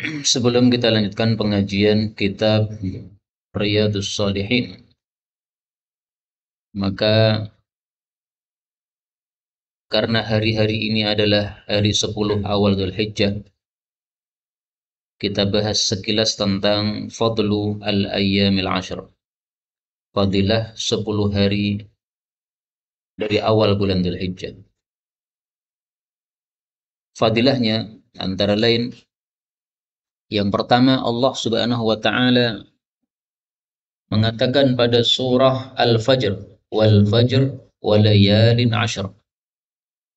Sebelum kita lanjutkan pengajian kitab Riyadhus Shalihin, maka karena hari-hari ini adalah hari 10 awal Dzulhijjah, kita bahas sekilas tentang fadlu al-ayyamil ashr. Fadilah 10 hari dari awal bulan Dzulhijjah. Fadilahnya antara lain, yang pertama, Allah Subhanahu wa taala mengatakan pada surah Al-Fajr, wal fajr walayalin ashr.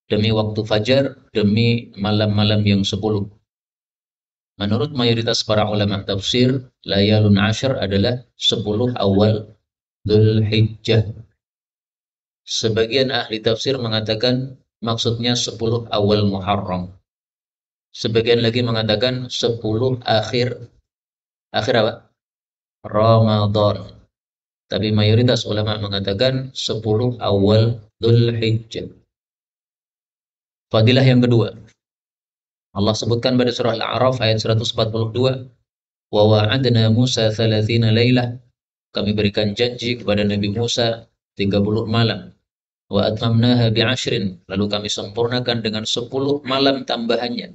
Demi waktu fajar, demi malam-malam yang 10. Menurut mayoritas para ulama tafsir, layalun ashr adalah 10 awal Dzulhijjah. Sebagian ahli tafsir mengatakan maksudnya 10 awal Muharram. Sebagian lagi mengatakan 10 akhir apa? Ramadan. Tapi mayoritas ulama mengatakan 10 awal Dzulhijjah. Fadilah yang kedua, Allah sebutkan pada surah Al-A'raf ayat 142, wa wa'adna Musa 30 lailah, kami berikan janji kepada Nabi Musa 30 malam, wa atmamnaha bi'ashrin, lalu kami sempurnakan dengan 10 malam tambahannya,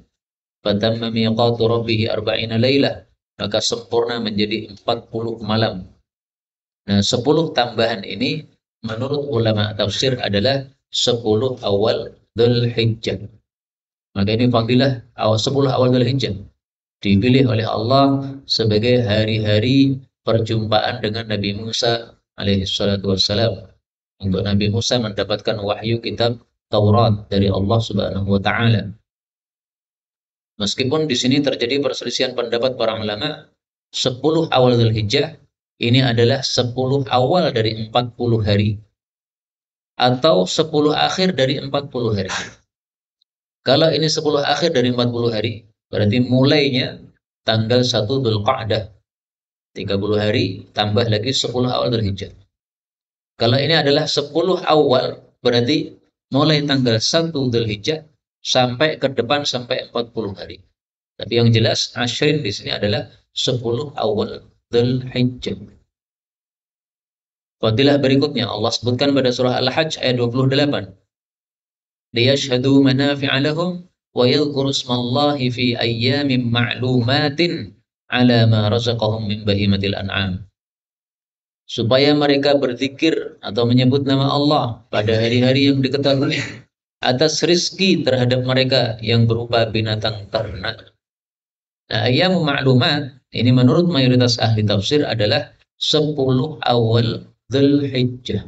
fatamma miqatu rabbih 40 lailah, maka sempurna menjadi 40 malam. Nah, 10 tambahan ini menurut ulama tafsir adalah 10 awal Dzulhijjah. Maka ini fadilah 10 awal Dzulhijjah dipilih oleh Allah sebagai hari-hari perjumpaan dengan Nabi Musa alaihi salatu wassalam, untuk Nabi Musa mendapatkan wahyu kitab Taurat dari Allah Subhanahu wa taala. Meskipun di sini terjadi perselisihan pendapat para ulama, 10 awal Dzulhijjah ini adalah 10 awal dari 40 hari atau 10 akhir dari 40 hari. Kalau ini 10 akhir dari 40 hari, berarti mulainya tanggal 1 Dzulqa'dah, 30 hari tambah lagi 10 awal Dzulhijjah. Kalau ini adalah 10 awal, berarti mulai tanggal 1 Dzulhijjah sampai ke depan sampai 40 hari. Tapi yang jelas ashrin di sini adalah 10 awal Dzulhijjah. Fadilah berikutnya Allah sebutkan pada surah Al-Hajj ayat 28. Liyashhadu manafi'a lahum wa yadhkuru ismallahi fi ayyamin ma'lumatin ala ma razaqahum min bahimatil an'am. Supaya mereka berzikir atau menyebut nama Allah pada hari-hari yang diketahui atas rizki terhadap mereka yang berupa binatang ternak. Nah, ayyamun ma'lumat ini menurut mayoritas ahli tafsir adalah 10 awal Dzulhijjah.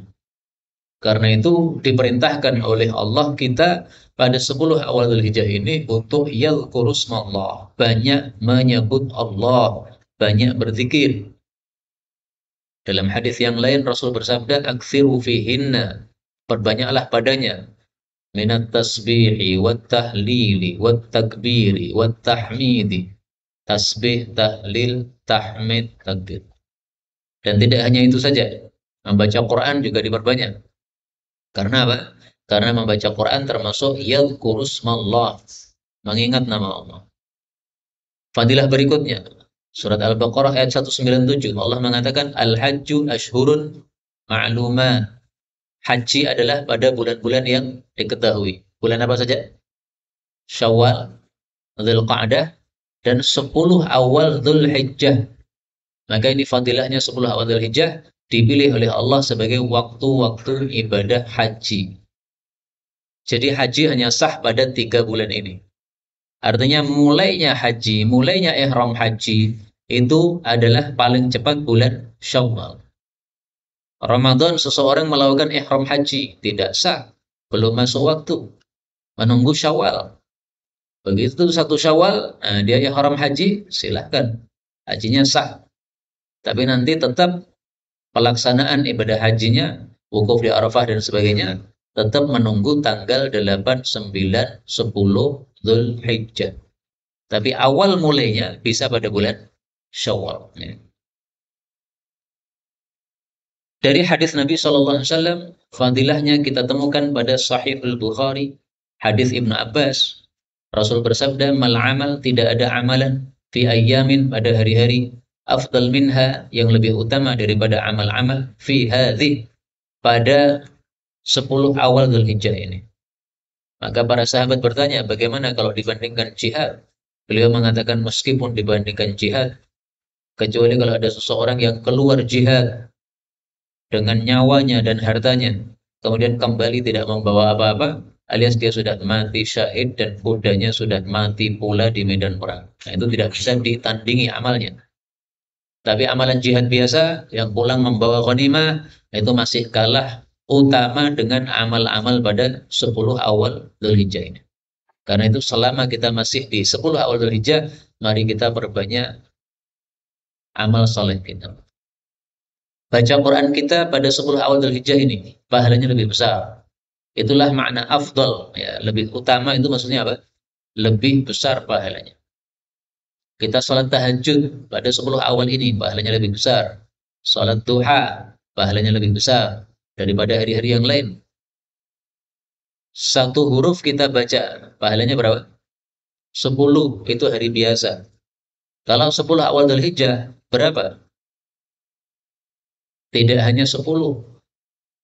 Karena itu diperintahkan oleh Allah kita pada 10 awal Dzulhijjah ini untuk yadhkurusmallah, banyak menyebut Allah, banyak berzikir. Dalam hadis yang lain Rasul bersabda, aktsiru fihinna, perbanyaklah padanya, minat tasbihi wat tahlili wat takbiri wat tahmidi, tasbih, tahlil, tahmid, takbir. Dan tidak hanya itu saja, membaca Quran juga diperbanyak. Karena apa? Karena membaca Quran termasuk yadhkurusmallah, mengingat nama Allah. Fadilah berikutnya, surat Al-Baqarah ayat 197, Allah mengatakan al-hajju ashhurun ma'lumat. Haji adalah pada bulan-bulan yang diketahui. Bulan apa saja? Syawal, Dzulqa'dah, dan 10 awal Dzulhijjah. Maka ini fadilahnya 10 awal Dzulhijjah dipilih oleh Allah sebagai waktu-waktu ibadah haji. Jadi haji hanya sah pada 3 bulan ini. Artinya mulainya haji, mulainya ihram haji itu adalah paling cepat bulan Syawal. Ramadan seseorang melakukan ihram haji tidak sah, belum masuk waktu, menunggu Syawal. Begitu 1 Syawal, dia ihram haji, silahkan, hajinya sah. Tapi nanti tetap pelaksanaan ibadah hajinya, wukuf di Arafah dan sebagainya, tetap menunggu tanggal 8, 9, 10 Dzulhijjah. Tapi awal mulainya bisa pada bulan Syawal. Dari hadis Nabi SAW, fadilahnya kita temukan pada Sahih Al-Bukhari, hadis Ibnu Abbas. Rasul bersabda, mal amal, tidak ada amalan, fi ayyamin pada hari-hari afdal minha yang lebih utama daripada amal-amal fi hadhi pada 10 awal Dzulhijjah ini. Maka para sahabat bertanya, bagaimana kalau dibandingkan jihad? Beliau mengatakan meskipun dibandingkan jihad, kecuali kalau ada seseorang yang keluar jihad dengan nyawanya dan hartanya, kemudian kembali tidak membawa apa-apa, alias dia sudah mati syahid dan kudanya sudah mati pula di medan perang. Nah, itu tidak bisa ditandingi amalnya. Tapi amalan jihad biasa yang pulang membawa ghanimah itu masih kalah utama dengan amal-amal pada 10 awal Dzulhijjah ini. Karena itu selama kita masih di 10 awal Dzulhijjah, mari kita perbanyak amal soleh kita. Baca Quran kita pada 10 awal Dzulhijjah ini pahalanya lebih besar. Itulah makna afdal, ya, lebih utama itu maksudnya apa? Lebih besar pahalanya. Kita sholat tahajud pada 10 awal ini pahalanya lebih besar. Sholat duha pahalanya lebih besar daripada hari-hari yang lain. Satu huruf kita baca pahalanya berapa? 10 itu hari biasa. Kalau 10 awal Dzulhijjah berapa? Tidak hanya 10.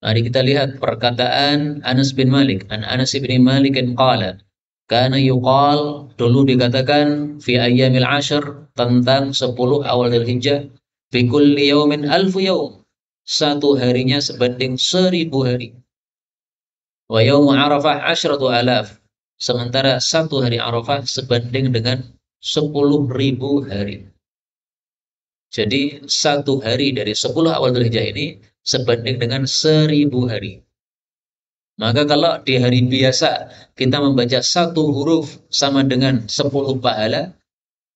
Mari kita lihat perkataan Anas bin Malik. Anas bin Malik qala, karena yuqal, dulu dikatakan fi ayyamil ashar, tentang 10 awal Dzulhijjah, fi kulli yaumin alfu yaum, satu harinya sebanding 1000 hari. Wa yaumu Arafah asyratu alaf, sementara satu hari Arafah sebanding dengan 10.000 hari. Jadi satu hari dari 10 awal Dzulhijjah ini sebanding dengan 1000 hari. Maka kalau di hari biasa kita membaca satu huruf sama dengan 10 pahala,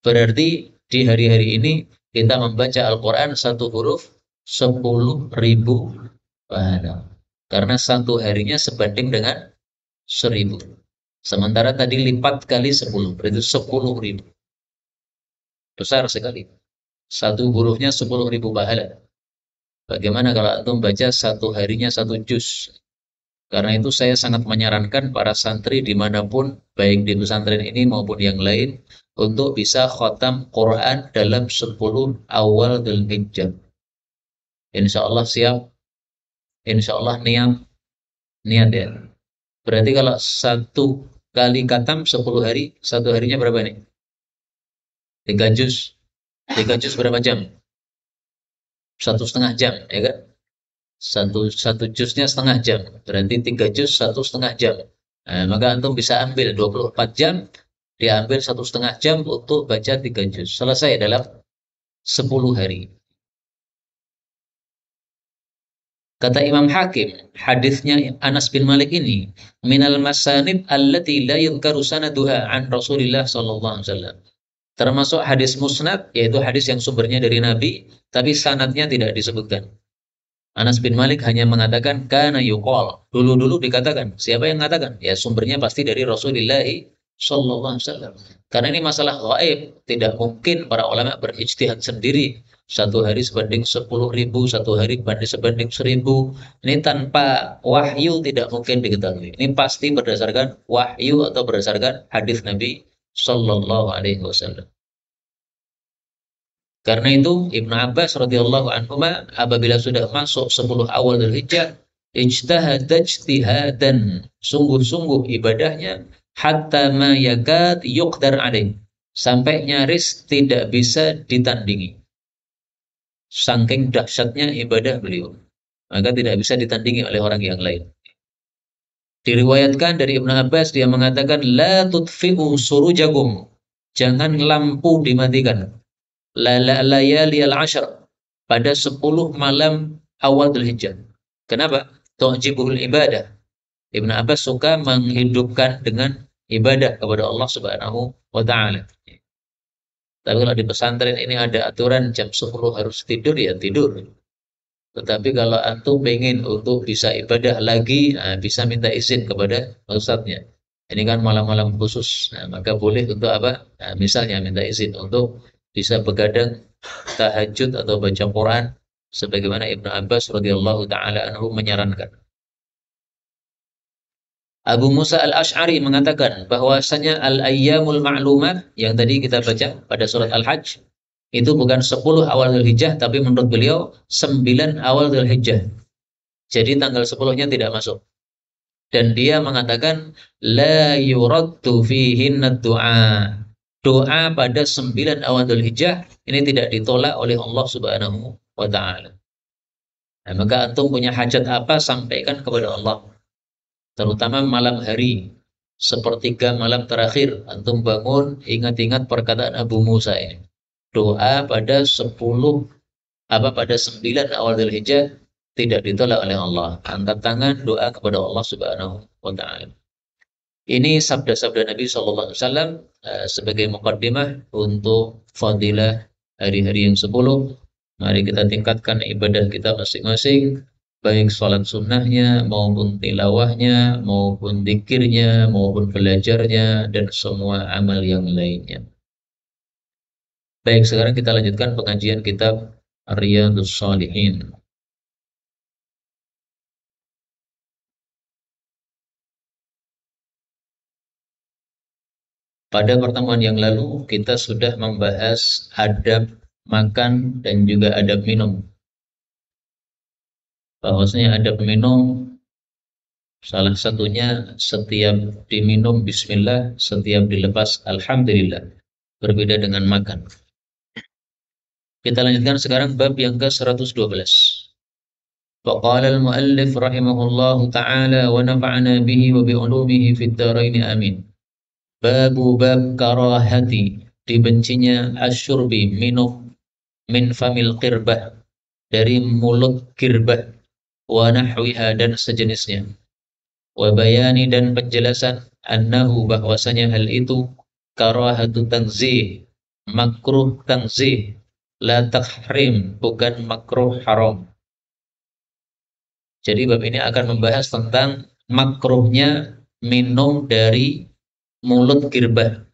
berarti di hari-hari ini kita membaca Al-Quran satu huruf 10.000 pahala. Karena satu harinya sebanding dengan 1000. Sementara tadi lipat kali 10, berarti 10.000. Besar sekali. Satu hurufnya 10.000 pahala. Bagaimana kalau antum baca satu harinya satu juz? Karena itu saya sangat menyarankan para santri dimanapun, baik di pesantren ini maupun yang lain, untuk bisa khotam Quran dalam 10 awal Dzulhijjah. Insya Allah siap, insya Allah niat ya. Berarti kalau satu kali khatam 10 hari, satu harinya berapa nih? 3 juz. 3 juz berapa jam? 1,5 jam, ya kan? Satu juznya setengah jam, berarti 3 juz 1,5 jam. Nah, maka antum bisa ambil 24 jam, diambil 1,5 jam untuk baca 3 juz. Selesai dalam 10 hari. Kata Imam Hakim, hadisnya Anas bin Malik ini, minal masanid allati la yudhkaru sanaduha an Rasulillah sallallahu alaihi wasallam. Termasuk hadis musnad, yaitu hadis yang sumbernya dari Nabi, tapi sanadnya tidak disebutkan. Anas bin Malik hanya mengatakan kana yuqal. Dulu-dulu dikatakan. Siapa yang mengatakan? Ya sumbernya pasti dari Rasulullah sallallahu alaihi wasallam. Karena ini masalah gaib, tidak mungkin para ulama berijtihad sendiri. Satu hari sebanding 10.000, satu hari sebanding 1.000. Ini tanpa wahyu tidak mungkin diketahui. Ini pasti berdasarkan wahyu atau berdasarkan hadis Nabi sallallahu alaihi wasallam. Karena itu Ibnu Abbas radhiyallahu anhuma apabila sudah masuk 10 awal Dzulhijjah, ijtahada ijtihadan, sungguh-sungguh ibadahnya, hatta ma yakad yuqdar alaih, sampai nyaris tidak bisa ditandingi. Saking dahsyatnya ibadah beliau, maka tidak bisa ditandingi oleh orang yang lain. Diriwayatkan dari Ibnu Abbas, dia mengatakan la tudfi'u surujakum, jangan lampu dimatikan. Layali al-ashr, pada 10 malam awal Dzulhijjah. Kenapa? Tu'jibul ibadah. Ibnu Abbas suka menghidupkan dengan ibadah kepada Allah Subhanahu wa taala. Tapi kalau di pesantren ini ada aturan jam 10 harus tidur, ya tidur. Tetapi kalau antum pengen untuk bisa ibadah lagi, bisa minta izin kepada ustadznya. Ini kan malam-malam khusus, maka boleh untuk apa? Misalnya minta izin untuk bisa begadang tahajud atau baca Quran sebagaimana Ibnu Abbas radhiyallahu taala anhu menyarankan. Abu Musa al-Ash'ari mengatakan bahwasanya al-ayyamul ma'lumat yang tadi kita baca pada surat Al-Hajj itu bukan 10 awal Dzulhijjah, tapi menurut beliau 9 awal Dzulhijjah. Jadi tanggal 10-nya tidak masuk. Dan dia mengatakan la yuraddu fihinna du'a. Doa pada 9 awal Dzulhijjah ini tidak ditolak oleh Allah Subhanahu wa taala. Nah, maka antum punya hajat apa sampaikan kepada Allah. Terutama malam hari, sepertiga malam terakhir antum bangun, ingat-ingat perkataan Abu Musa ini. Doa pada 10 pada 9 awal Dzulhijjah tidak ditolak oleh Allah. Angkat tangan doa kepada Allah Subhanahu wa taala. Ini sabda-sabda Nabi sallallahu alaihi wasallam sebagai muqaddimah untuk fadilah hari-hari yang 10. Mari kita tingkatkan ibadah kita masing-masing, baik sholat sunnahnya, maupun tilawahnya, maupun dzikirnya, maupun belajarnya, dan semua amal yang lainnya. Baik, sekarang kita lanjutkan pengajian kitab Riyadhus Shalihin. Pada pertemuan yang lalu kita sudah membahas adab makan dan juga adab minum. Bahwasanya adab minum salah satunya setiap diminum bismillah, setiap dilepas alhamdulillah. Berbeda dengan makan. Kita lanjutkan sekarang bab yang ke-112. Faqala al-muallif rahimahullahu ta'ala wa nafa'ana bihi wa bi'ulumihi fid dharain amin. Babu bab karahati, dibencinya asyurbi, minum min famil qirbah, dari mulut kirbah, wa nahwiha, dan sejenisnya, wa bayani, dan penjelasan, annahu, bahwasanya hal itu, karahatu tanzih, makruh tanzih, la tahrim, bukan makruh haram. Jadi bab ini akan membahas tentang makruhnya minum dari mulut kirbah.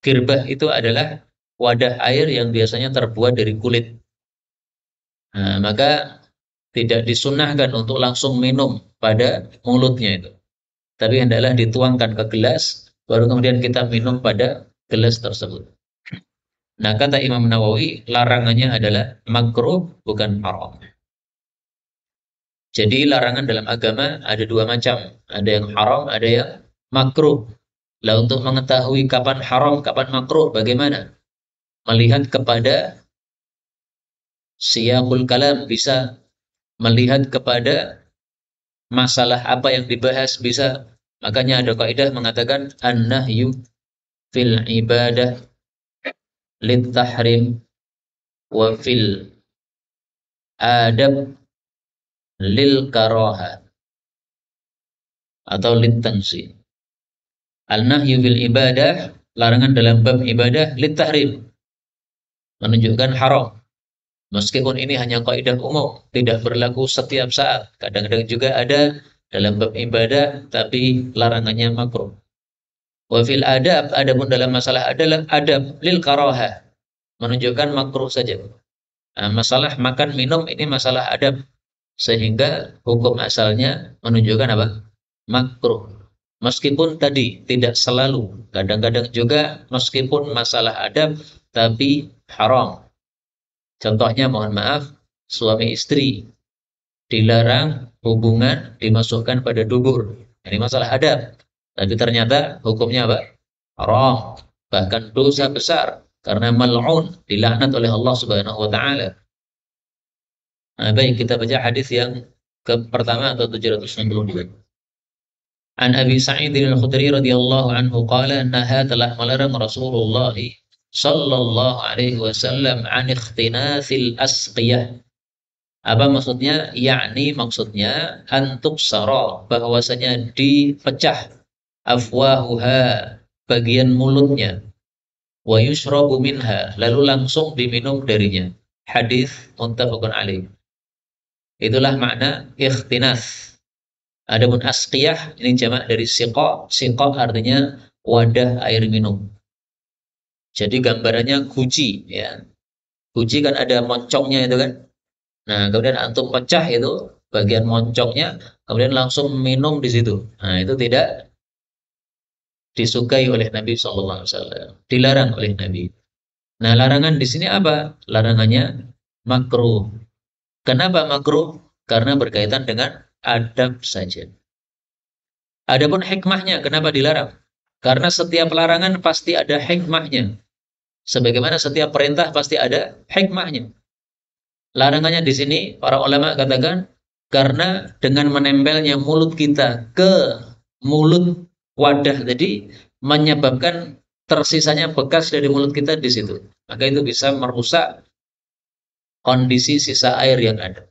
Kirbah itu adalah wadah air yang biasanya terbuat dari kulit. Nah, maka tidak disunahkan untuk langsung minum pada mulutnya itu. Tapi hendaklah dituangkan ke gelas, baru kemudian kita minum pada gelas tersebut. Nah, kata Imam Nawawi, larangannya adalah makruh, bukan haram. Jadi larangan dalam agama ada dua macam. Ada yang haram, ada yang makruh. Lah untuk mengetahui kapan haram, kapan makruh, bagaimana? Melihat kepada siyaqul kalam, bisa melihat kepada masalah apa yang dibahas, bisa. Makanya ada kaidah mengatakan an-nahyu fil ibadah lit tahrim wa fil adab lil karaha atau lit tansi. Al-nahyu fil ibadah, larangan dalam bab ibadah, lit tahrim, menunjukkan haram. Meskipun ini hanya kaidah umum, tidak berlaku setiap saat. Kadang-kadang juga ada dalam bab ibadah, tapi larangannya makruh. Wa fil adab, adapun dalam masalah adalah adab lil karaha, menunjukkan makruh saja. Nah, masalah makan minum ini masalah adab, sehingga hukum asalnya menunjukkan apa? Makruh. Meskipun tadi tidak selalu, kadang-kadang juga meskipun masalah adab tapi haram. Contohnya, mohon maaf, suami istri dilarang hubungan dimasukkan pada dubur. Ini masalah adab. Tapi ternyata hukumnya apa? Haram. Bahkan dosa besar karena mal'un, dilaknat oleh Allah Subhanahu wa taala. Nah, baik, kita baca hadis yang ke pertama atau 762. An Abi Sa'id al-Khudri radhiyallahu anhu qala, naha, telah melarang Rasulullah sallallahu alaihi wasallam an ikhtinatsil asqiyah. Apa maksudnya? Yakni maksudnya antuk sara, bahwasanya dipecah afwahuha, bagian mulutnya, wa yushrabu minha, lalu langsung diminum darinya. Hadis muttafaqun alaih. Itulah makna ikhtinas. Adapun asqiyah ini jamak dari siqa. Siqa artinya wadah air minum. Jadi gambarannya guci, ya. Guci kan ada moncongnya itu kan. Nah, kemudian antum pecah itu bagian moncongnya, kemudian langsung minum di situ. Nah, itu tidak disukai oleh Nabi SAW. Dilarang oleh Nabi. Nah, larangan di sini apa? Larangannya makruh. Kenapa makruh? Karena berkaitan dengan adab saja. Adapun hikmahnya, kenapa dilarang? Karena setiap larangan pasti ada hikmahnya. Sebagaimana setiap perintah pasti ada hikmahnya. Larangannya di sini, para ulama katakan, karena dengan menempelnya mulut kita ke mulut wadah tadi, menyebabkan tersisanya bekas dari mulut kita di situ. Maka itu bisa merusak kondisi sisa air yang ada.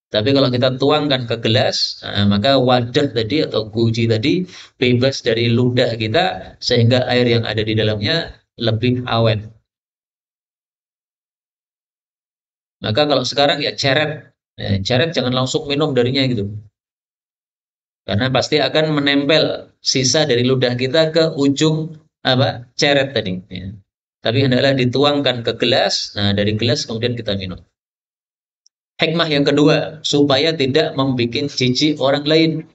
Tapi kalau kita tuangkan ke gelas, nah, maka wadah tadi atau guci tadi bebas dari ludah kita sehingga air yang ada di dalamnya lebih awet. Maka kalau sekarang ya ceret, ceret jangan langsung minum darinya gitu, karena pasti akan menempel sisa dari ludah kita ke ujung apa ceret tadi. Ya. Tapi hendaklah dituangkan ke gelas, nah dari gelas kemudian kita minum. Hikmah yang kedua, supaya tidak membuat jijik orang lain.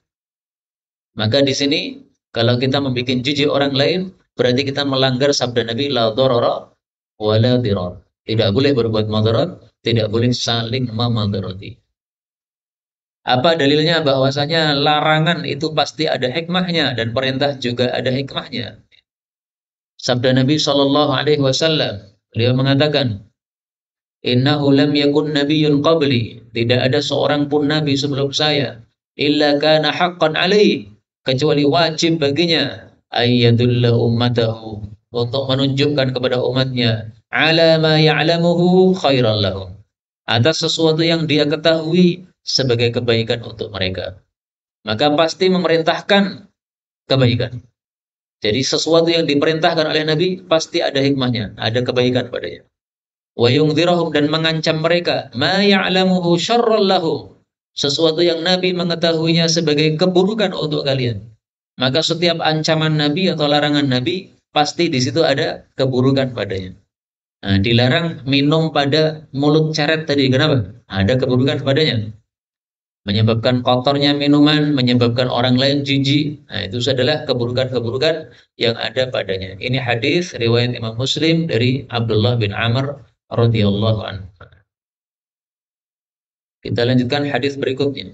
Maka di sini kalau kita membuat jijik orang lain, berarti kita melanggar sabda Nabi la dharara wa la dirar. Tidak boleh berbuat mudarat, tidak boleh saling memudarati. Apa dalilnya bahwasanya larangan itu pasti ada hikmahnya dan perintah juga ada hikmahnya. Sabda Nabi Shallallahu Alaihi Wasallam, beliau mengatakan, Innahu lam yakun nabiyyun qabli. Tidak ada seorang pun nabi sebelum saya. Illa kana haqqan alaihi. Kecuali wajib baginya. Ayyadulla ummatahu. Untuk menunjukkan kepada umatnya. Ala ma ya'lamuhu khairan lahum. Atas sesuatu yang dia ketahui sebagai kebaikan untuk mereka. Maka pasti memerintahkan kebaikan. Jadi sesuatu yang diperintahkan oleh Nabi pasti ada hikmahnya. Ada kebaikan padanya. Wa yungdhirahum dan mengancam mereka ma ya'lamuhu syarran lahum, sesuatu yang Nabi mengetahuinya sebagai keburukan untuk kalian. Maka setiap ancaman Nabi atau larangan Nabi pasti di situ ada keburukan padanya. Nah, dilarang minum pada mulut ceret tadi, kenapa? Ada keburukan padanya, menyebabkan kotornya minuman, menyebabkan orang lain jijik. Nah, itu adalah keburukan-keburukan yang ada padanya. Ini hadis riwayat Imam Muslim dari Abdullah bin Amr radhiyallahu anhu. Kita lanjutkan hadis berikutnya.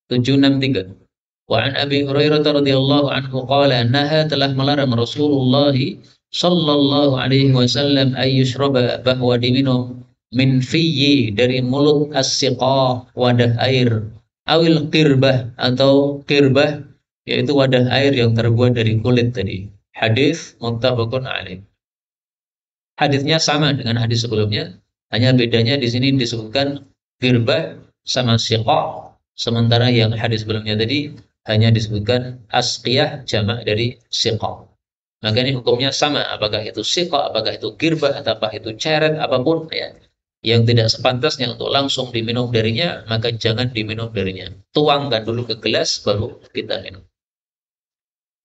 763. Wa an Abi Hurairah radhiyallahu anhu qala naha telah melarang Rasulullah sallallahu alaihi wasallam ayyushraba bahwa diminum min fiyyi dari mulut as-siqa wadah air awil qirbah atau qirbah yaitu wadah air yang terbuat dari kulit tadi. Hadis muttafaqun alaih. Hadisnya sama dengan hadis sebelumnya, hanya bedanya di sini disebutkan qirbah sama siqa, sementara yang hadis sebelumnya tadi hanya disebutkan asqiyah jamak dari siqa. Maka ini hukumnya sama, apakah itu siqa, apakah itu qirbah, apakah itu ceret, apapun ya. Yang tidak sepantasnya untuk langsung diminum darinya, maka jangan diminum darinya. Tuangkan dulu ke gelas, baru kita minum.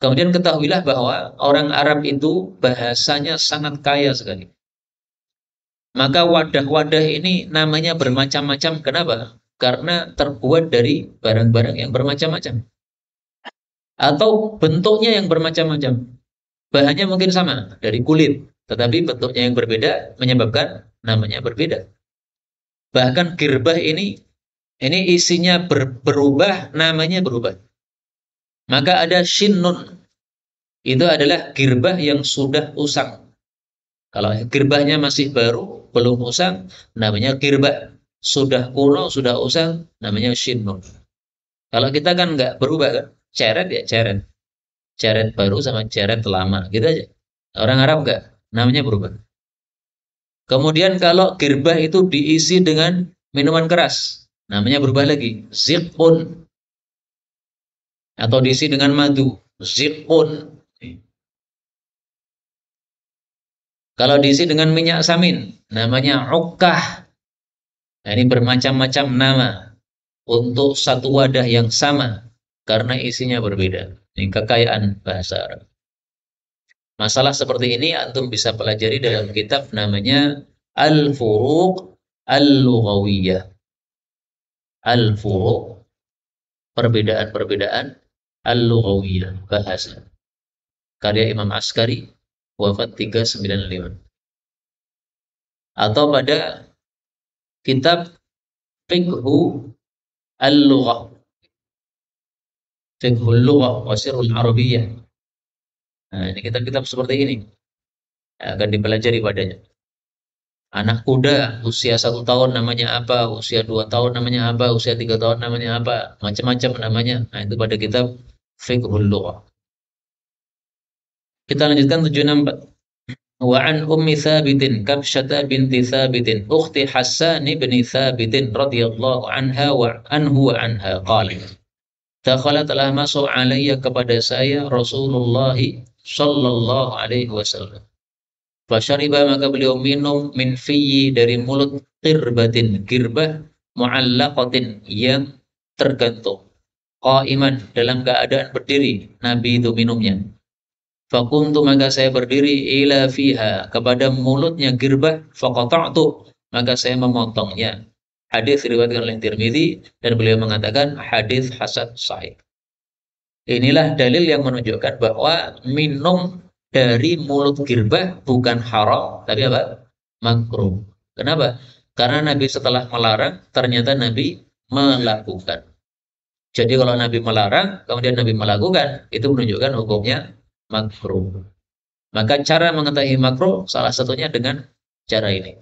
Kemudian ketahuilah bahwa orang Arab itu bahasanya sangat kaya sekali. Maka wadah-wadah ini namanya bermacam-macam. Kenapa? Karena terbuat dari barang-barang yang bermacam-macam. Atau bentuknya yang bermacam-macam. Bahannya mungkin sama, dari kulit. Tetapi bentuknya yang berbeda menyebabkan namanya berbeda. Bahkan girbah ini isinya berubah, namanya berubah. Maka ada shinnun. Itu adalah girbah yang sudah usang. Kalau girbahnya masih baru, belum usang, namanya girbah. Sudah kuno, sudah usang, namanya shinnun. Kalau kita kan nggak berubah kan, ceret ya ceret. Ceret baru sama ceret lama, gitu aja. Orang Arab nggak, namanya berubah. Kemudian kalau girbah itu diisi dengan minuman keras, namanya berubah lagi, zikun. Atau diisi dengan madu, zikun. Kalau diisi dengan minyak samin, namanya ukkah. Nah, ini bermacam-macam nama untuk satu wadah yang sama karena isinya berbeda. Ini kekayaan bahasa Arab. Masalah seperti ini antum bisa pelajari dalam kitab namanya Al-Furuq Al-Lughawiyah. Al-Furuq perbedaan-perbedaan al-lughawiyah, bahasa. Karya Imam Askari, wafat 395. Atau pada kitab Fiqhu al-Lughah, Fiqhul Lughah wa Sirrul Arabiyyah. Nah, ini kitab-kitab seperti ini akan dipelajari padanya. Anak kuda usia 1 tahun namanya apa, usia 2 tahun namanya apa, usia 3 tahun namanya apa, macam-macam namanya. Nah, itu pada kitab Fiqhul Lughah. Kita lanjutkan 764. Wa an ummi Thabitin Kabsyata binti Thabitin ukhti Hassan bin Thabitin radhiyallahu anha wa anhu wa anha qalat dakhala telah masuk alayya kepada saya Rasulullah sallallahu alaihi wasallam. Fasyariba maka beliau minum min fiyyi dari mulut qirbatin, girbah mu'allaqatin yang tergantung. Qaiman dalam keadaan berdiri, Nabi itu minumnya. Fakuntu maka saya berdiri ila fiha kepada mulutnya girbah, faqata'tu maka saya memotongnya. Hadis diriwayatkan oleh Tirmidzi dan beliau mengatakan hadis hasan sahih. Inilah dalil yang menunjukkan bahwa minum dari mulut girbah bukan haram, tapi apa? Makruh. Kenapa? Karena Nabi setelah melarang, ternyata Nabi melakukan. Jadi kalau Nabi melarang, kemudian Nabi melakukan, itu menunjukkan hukumnya makruh. Maka cara mengetahui makruh salah satunya dengan cara ini.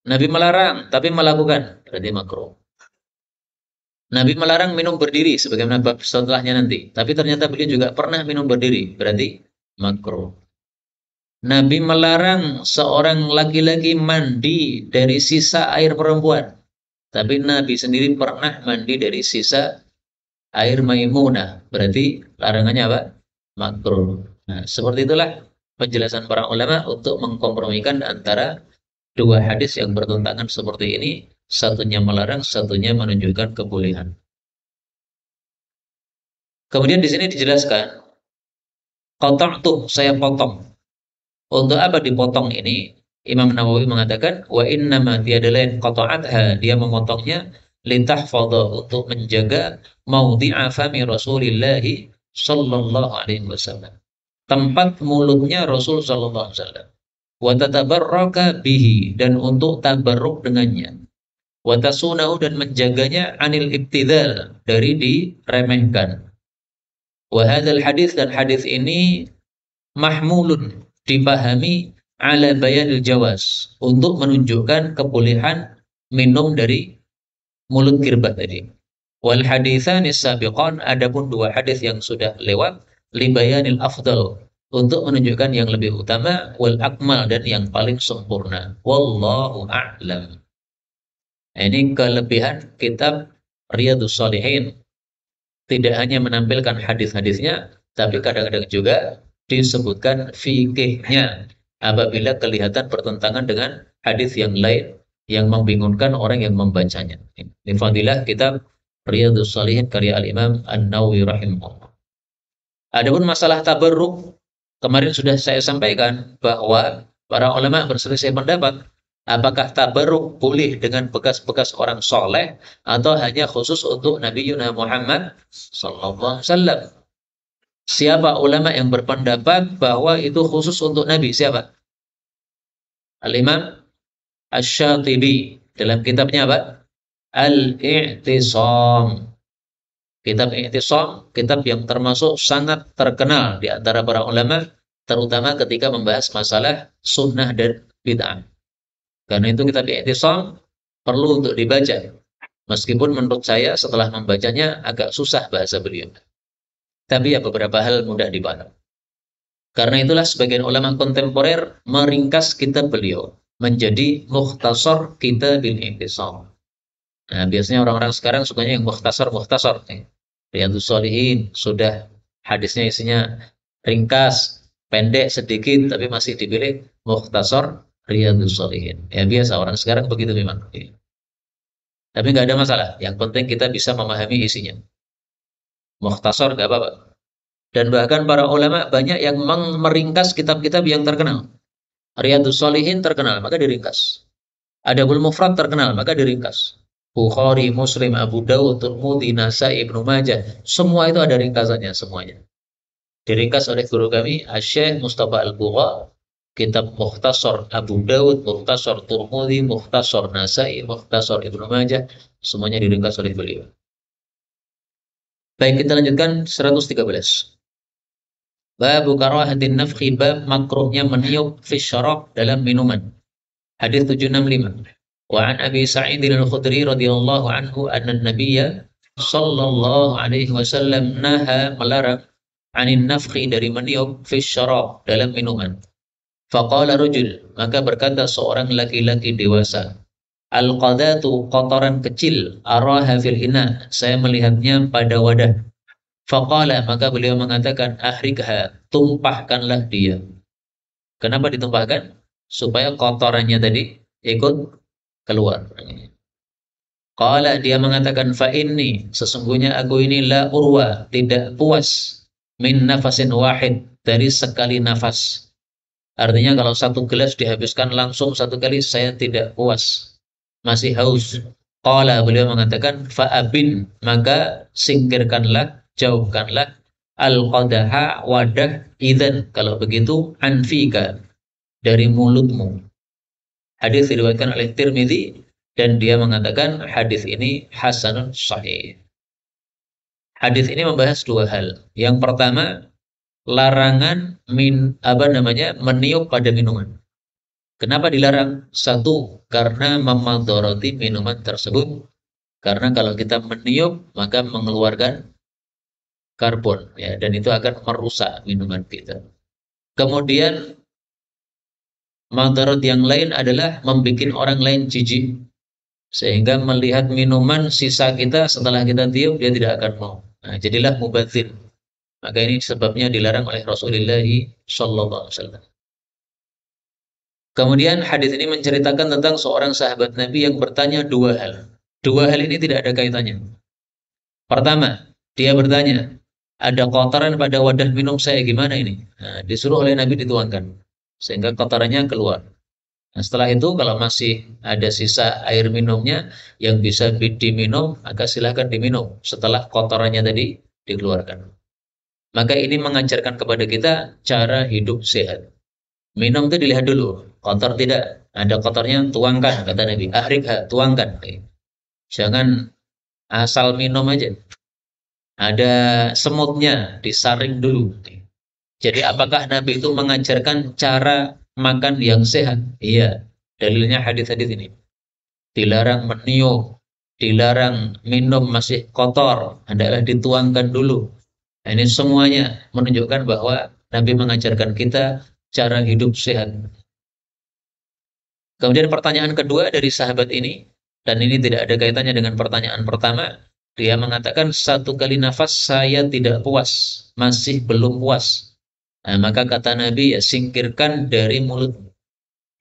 Nabi melarang, tapi melakukan, berarti makruh. Nabi melarang minum berdiri sebagaimana bab setelahnya nanti. Tapi ternyata beliau juga pernah minum berdiri, berarti makruh. Nabi melarang seorang laki-laki mandi dari sisa air perempuan. Tapi Nabi sendiri pernah mandi dari sisa air Maimunah. Berarti larangannya apa? Makruh. Nah, seperti itulah penjelasan para ulama untuk mengkompromikan antara dua hadis yang bertentangan seperti ini, satunya melarang, satunya menunjukkan kebolehan. Kemudian di sini dijelaskan, qata'tu saya potong. Untuk apa dipotong ini? Imam Nawawi mengatakan, wa innama tiada lain qata'atha, dia memotongnya litahfadha untuk menjaga maudhi'a fami Rasulillah sallallahu alaihi wasallam. Tempat mulutnya Rasul sallallahu alaihi wasallam. Wa tatabarraka bihi, dan untuk tabarruk dengannya. Wa tasunahu, dan menjaganya anil ibtidal, dari diremehkan. Wa hadzal hadis, dan hadis ini mahmulun, dipahami ala bayanil jawaz, untuk menunjukkan kebolehan minum dari mulut girbah tadi. Wal haditsanis sabiqan, adapun dua hadis yang sudah lewat, li bayanil afdal, untuk menunjukkan yang lebih utama, wal akmal, dan yang paling sempurna. Wallahu a'lam. Ini kelebihan kitab Riyadhus Shalihin. Tidak hanya menampilkan hadis-hadisnya, tapi kadang-kadang juga disebutkan fikihnya apabila kelihatan bertentangan dengan hadis yang lain yang membingungkan orang yang membacanya. Ini fadilah kitab Riyadhus Shalihin karya Al-Imam An-Nawawi rahimahullah. Adapun masalah tabarruk, kemarin sudah saya sampaikan bahwa para ulama berselisih pendapat apakah tabarruk boleh dengan bekas-bekas orang soleh atau hanya khusus untuk Nabi Yunus Muhammad sallallahu alaihi wasallam. Siapa ulama yang berpendapat bahwa itu khusus untuk Nabi? Siapa? Al-Imam Asy-Syatibi dalam kitabnya apa? Al-I'tisam. Kitab I'tisam, kitab yang termasuk sangat terkenal di antara para ulama, terutama ketika membahas masalah sunnah dan bid'ah. Karena itu kitab I'tisam perlu untuk dibaca. Meskipun menurut saya setelah membacanya agak susah bahasa beliau. Tapi ya beberapa hal mudah dipahami. Karena itulah sebagian ulama kontemporer meringkas kitab beliau menjadi mukhtasar kitabil I'tisam. Nah, biasanya orang-orang sekarang sukanya yang mukhtasar nih. Riyadhus Shalihin sudah hadisnya isinya ringkas, pendek sedikit, tapi masih dipilih mukhtasar Riyadhus Shalihin. Ya biasa orang sekarang begitu memang. Tapi nggak ada masalah. Yang penting kita bisa memahami isinya. Mukhtasar nggak apa-apa. Dan bahkan para ulama banyak yang meringkas kitab-kitab yang terkenal. Riyadhus Shalihin terkenal, maka diringkas. Adabul Mufrad terkenal, maka diringkas. Bukhari, Muslim, Abu Dawud, Tirmidzi, Nasai, Ibnu Majah, semua itu ada ringkasannya semuanya. Diringkas oleh guru kami, Asy-Syaikh Mustafa Al-Bugha, kitab Mukhtasar Abu Dawud, Mukhtasar Tirmidzi, Mukhtasar Nasai, Mukhtasar Ibnu Majah, semuanya diringkas oleh beliau. Baik, kita lanjutkan 113. Bab karahatin nafkhi, bab makruhnya meniup fi syarab, dalam minuman. Hadis 765. Wa an Abi Sa'id Al-Khudri radhiyallahu anhu anna an-nabiyya sallallahu alaihi wasallam naha, melarang, anin nafkhi, dari meniup, fi syarab, dalam minuman. Faqala rajul, maka berkata seorang laki-laki dewasa, al-qadatu, kotoran kecil, araha fil ina, saya melihatnya pada wadah. Faqala, maka beliau mengatakan, ahrikha, tumpahkanlah dia. Kenapa ditumpahkan? Supaya kotorannya tadi ikut keluar. Qala, dia mengatakan, fa inni, sesungguhnya aku ini la urwa, tidak puas, min nafasin wahid, dari sekali nafas. Artinya kalau satu gelas dihabiskan langsung satu kali, saya tidak puas, masih haus. Qala, beliau mengatakan, fa'abin, maka singkirkanlah, jauhkanlah, al-qadaha, wadah, idzan, kalau begitu, anfika, dari mulutmu. Hadis diriwayatkan oleh Tirmidzi dan dia mengatakan hadis ini hasanun sahih. Hadis ini membahas dua hal. Yang pertama, larangan meniup pada minuman. Kenapa dilarang? Satu, karena memadharati minuman tersebut. Karena kalau kita meniup maka mengeluarkan karbon, ya, dan itu akan merusak minuman kita. Kemudian madarat yang lain adalah membuat orang lain jijik, sehingga melihat minuman sisa kita setelah kita tiup dia tidak akan mau. Nah, jadilah mubadzir. Maka ini sebabnya dilarang oleh Rasulullah sallallahu alaihi wasallam. Kemudian hadis ini menceritakan tentang seorang sahabat Nabi yang bertanya dua hal. Dua hal ini tidak ada kaitannya. Pertama, dia bertanya, ada kotoran pada wadah minum saya, gimana ini? Nah, disuruh oleh Nabi dituangkan, sehingga kotorannya keluar. Nah, setelah itu kalau masih ada sisa air minumnya yang bisa diminum, maka silahkan diminum setelah kotorannya tadi dikeluarkan. Maka ini mengajarkan kepada kita cara hidup sehat. Minum itu dilihat dulu, kotor tidak, ada kotornya tuangkan, kata Nabi. Ahrikha, tuangkan. Jangan asal minum aja. Ada semutnya, disaring dulu. Jadi apakah Nabi itu mengajarkan cara makan yang sehat? Iya, dalilnya hadis-hadis ini. Dilarang meniup, dilarang minum masih kotor, hendaklah dituangkan dulu. Nah, ini semuanya menunjukkan bahwa Nabi mengajarkan kita cara hidup sehat. Kemudian pertanyaan kedua dari sahabat ini, dan ini tidak ada kaitannya dengan pertanyaan pertama, dia mengatakan satu kali nafas saya tidak puas, masih belum puas. Nah, maka kata Nabi, ya singkirkan dari mulut.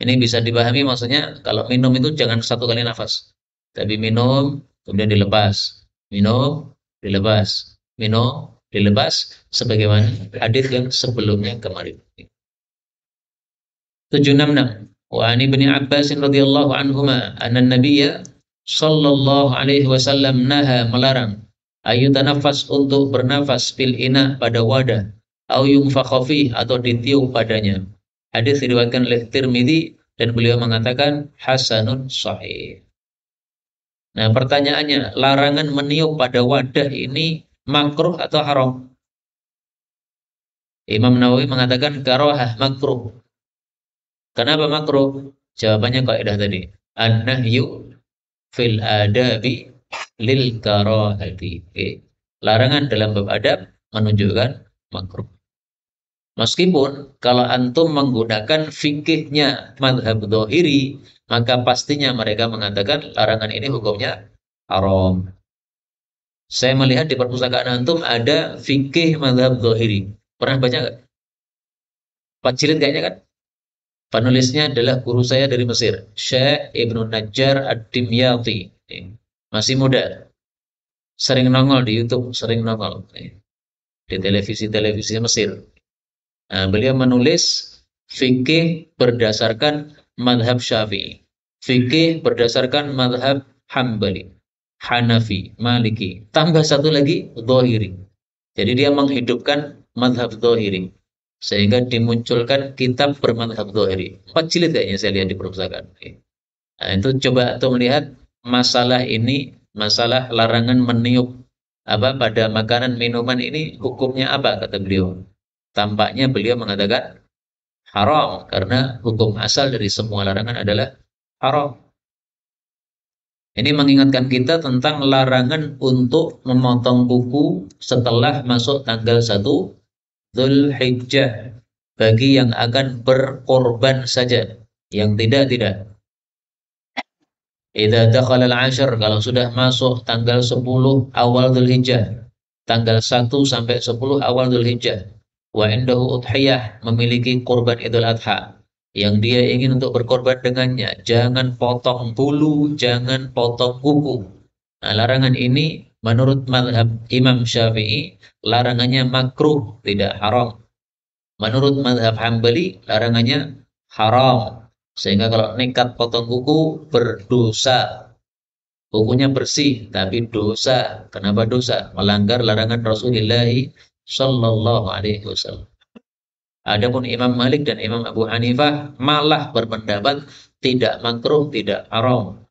Ini bisa dipahami maksudnya kalau minum itu jangan satu kali nafas, tapi minum kemudian dilepas, minum dilepas, minum dilepas, sebagaimana hadis yang sebelumnya kemarin. 766. Wa ani bin Abbas radhiyallahu anhuma anna nabiyya sallallahu alaihi wasallam naha, melarang, ayu tanafas, untuk bernafas, fil ina, pada wadah, au yunfakha fi, atau ditiup padanya. Hadis diriwayatkan oleh Tirmidzi dan beliau mengatakan hasanun sahih. Nah, pertanyaannya, larangan meniup pada wadah ini makruh atau haram? Imam Nawawi mengatakan karahah, makruh. Kenapa makruh? Jawabannya kaidah tadi. An-nahyu fil adabi lil karahati. Larangan dalam bab adab menunjukkan makruh. Meskipun kalau antum menggunakan fikihnya mazhab dhahiri, maka pastinya mereka mengatakan larangan ini hukumnya haram. Saya melihat di perpustakaan antum ada fikih mazhab dhahiri. Pernah baca nggak? 4 jilid kayaknya kan? Penulisnya adalah guru saya dari Mesir, Syekh Ibnu Najjar Ad-Dimyati. Masih muda. Sering nongol di YouTube, sering nongol di televisi-televisi Mesir. Nah, beliau menulis fikih berdasarkan madhab Syafi'i, fikih berdasarkan madhab Hambali. Hanafi, Maliki. Tambah satu lagi, Dhahiri. Jadi dia menghidupkan madhab Dhahiri. Sehingga dimunculkan kitab bermadhab Dhahiri. 4 jilid kayaknya saya lihat di perpustakaan. Nah, itu coba tuh melihat masalah ini, masalah larangan meniup pada makanan minuman ini hukumnya apa kata beliau. Tampaknya beliau mengatakan haram karena hukum asal dari semua larangan adalah haram. Ini mengingatkan kita tentang larangan untuk memotong kuku setelah masuk tanggal 1 Dzulhijjah bagi yang akan berkorban saja. Yang tidak. Idza dakhala al-'ashr, kalau sudah masuk tanggal 10 awal Dzulhijjah, tanggal 1 sampai 10 awal Dzulhijjah, wa indahu udhiyah, memiliki kurban Idul Adha yang dia ingin untuk berkorban dengannya, jangan potong bulu, jangan potong kuku. Nah, larangan ini menurut mazhab Imam Syafi'i larangannya makruh, tidak haram. Menurut mazhab Hambali larangannya haram. Sehingga kalau nekat potong kuku berdosa. Kukunya bersih tapi dosa. Kenapa dosa? Melanggar larangan Rasulullah Shallallahu Alaihi Wasallam. Adapun Imam Malik dan Imam Abu Hanifah malah berpendapat tidak makruh, tidak haram.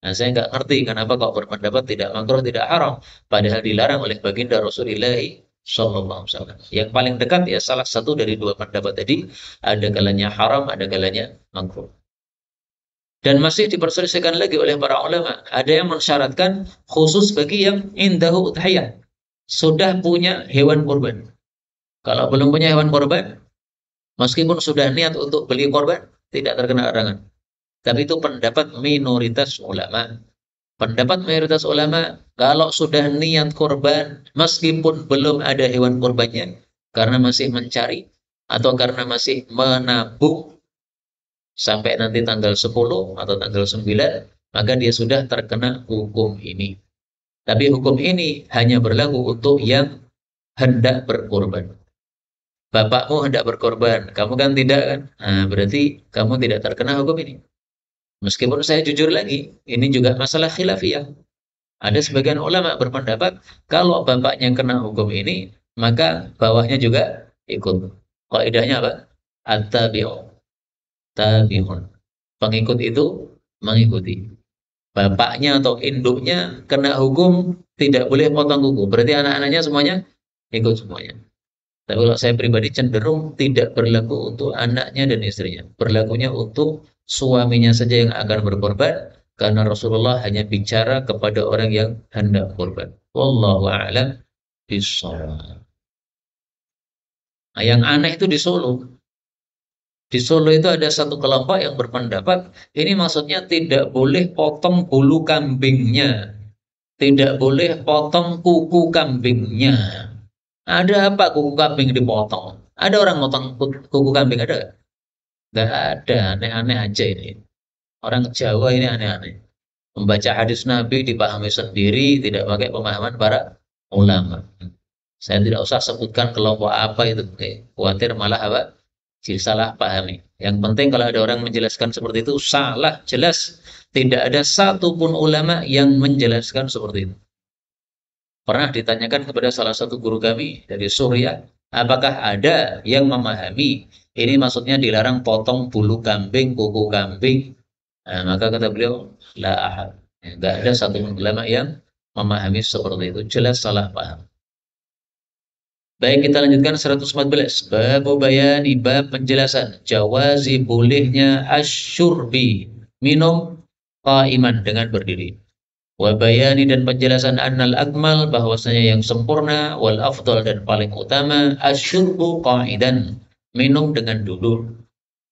Nah, saya nggak ngerti kenapa kok berpendapat tidak makruh, tidak haram, padahal dilarang oleh baginda Rasulullah Sallallahu Alaihi Wasallam. Yang paling dekat ya salah satu dari dua pendapat tadi, ada kalanya haram, ada kalanya makruh. Dan masih diperselisihkan lagi oleh para ulama. Ada yang mensyaratkan khusus bagi yang indahu udhiyah, sudah punya hewan kurban. Kalau belum punya hewan kurban, meskipun sudah niat untuk beli korban, tidak terkena larangan. Tapi itu pendapat minoritas ulama. Pendapat mayoritas ulama, kalau sudah niat korban, meskipun belum ada hewan korbannya, karena masih mencari, atau karena masih menabung, sampai nanti tanggal 10 atau tanggal 9, maka dia sudah terkena hukum ini. Tapi hukum ini hanya berlaku untuk yang hendak berkorban. Bapakmu hendak berkorban, kamu kan tidak kan? Nah, berarti kamu tidak terkena hukum ini. Meskipun saya jujur lagi, ini juga masalah khilafiyah. Ada sebagian ulama berpendapat kalau bapaknya kena hukum ini, maka bawahnya juga ikut. Kaidahnya apa? At-tabi'u tabi'un. Pengikut itu mengikuti. Bapaknya atau induknya kena hukum tidak boleh potong kuku. Berarti anak-anaknya semuanya ikut semuanya. Tapi kalau saya pribadi cenderung tidak berlaku untuk anaknya dan istrinya. Berlakunya untuk suaminya saja yang akan berkorban, karena Rasulullah hanya bicara kepada orang yang hendak korban. Wallahu a'lam bishawab. Nah, yang aneh itu di Solo. Di Solo itu ada satu kelompok yang berpendapat ini maksudnya tidak boleh potong bulu kambingnya, tidak boleh potong kuku kambingnya. Ada apa kuku kambing dipotong? Ada orang potong kuku kambing, ada? Nggak ada, aneh-aneh aja ini. Orang Jawa ini aneh-aneh. Membaca hadis Nabi dipahami sendiri, tidak pakai pemahaman para ulama. Saya tidak usah sebutkan kelompok apa itu, khawatir malah apa? Jadi salah pahami. Yang penting kalau ada orang menjelaskan seperti itu, salah, jelas. Tidak ada satupun ulama yang menjelaskan seperti itu. Pernah ditanyakan kepada salah satu guru kami dari Suriah, apakah ada yang memahami ini maksudnya dilarang potong bulu kambing, kuku kambing? Nah, maka kata beliau, la ahad. Enggak ada satu ulama yang memahami seperti itu. Jelas salah paham. Baik, kita lanjutkan 114. Bab bayani, bab penjelasan jawazi bolehnya asyurbi, minum qaiman dengan berdiri. Wa bayani, dan penjelasan annal akmal, bahwasanya yang sempurna, wal afdal, dan paling utama, asyurbu qa'idan, minum dengan duduk.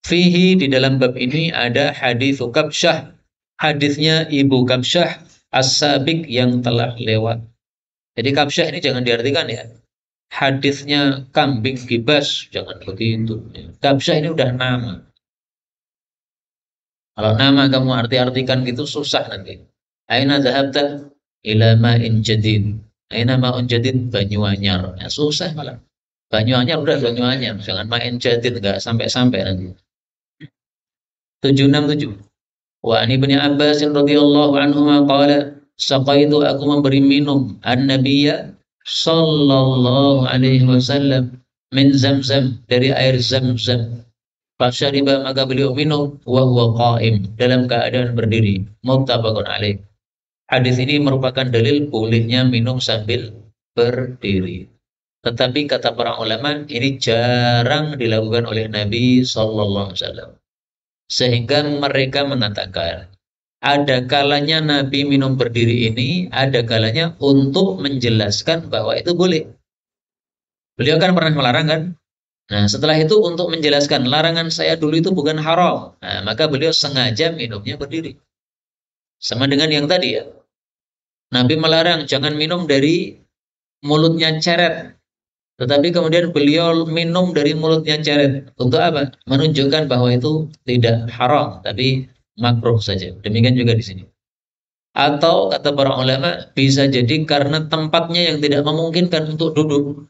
Fihi, di dalam bab ini ada hadis Kabsyah, hadisnya Ibu Kabsyah as-sabiq yang telah lewat. Jadi Kabsyah ini jangan diartikan ya hadisnya kambing gibas, jangan begitu. Kabsyah ini udah nama. Kalau nama kamu arti-artikan gitu susah nanti. Aina dhahabta ila ma'in jadid. Aina ma'un jadid, Banyuanyar. Ya, susah malah. Banyuanyar udah Banyuanyar, jangan ma'in jadid, enggak sampai-sampai nanti. 767. Wa an Ibnu Abbas radhiyallahu anhuma qala Saqaitu, aku memberi minum an-nabiyya sallallahu alaihi wasallam min Zamzam, dari air Zamzam. Fasyariba, maka beliau minum wa huwa qaim, dalam keadaan berdiri. Muttafaqun alaih. Hadis ini merupakan dalil bolehnya minum sambil berdiri. Tetapi kata para ulama, ini jarang dilakukan oleh Nabi sallallahu alaihi wasallam. Sehingga mereka mengatakan ada kalanya Nabi minum berdiri ini, ada kalanya untuk menjelaskan bahwa itu boleh. Beliau kan pernah melarang kan? Nah, setelah itu untuk menjelaskan larangan saya dulu itu bukan haram. Nah, maka beliau sengaja minumnya berdiri. Sama dengan yang tadi ya. Nabi melarang jangan minum dari mulutnya ceret. Tetapi kemudian beliau minum dari mulutnya ceret. Untuk apa? Menunjukkan bahwa itu tidak haram, tapi makruh saja. Demikian juga di sini. Atau kata para ulama, bisa jadi karena tempatnya yang tidak memungkinkan untuk duduk.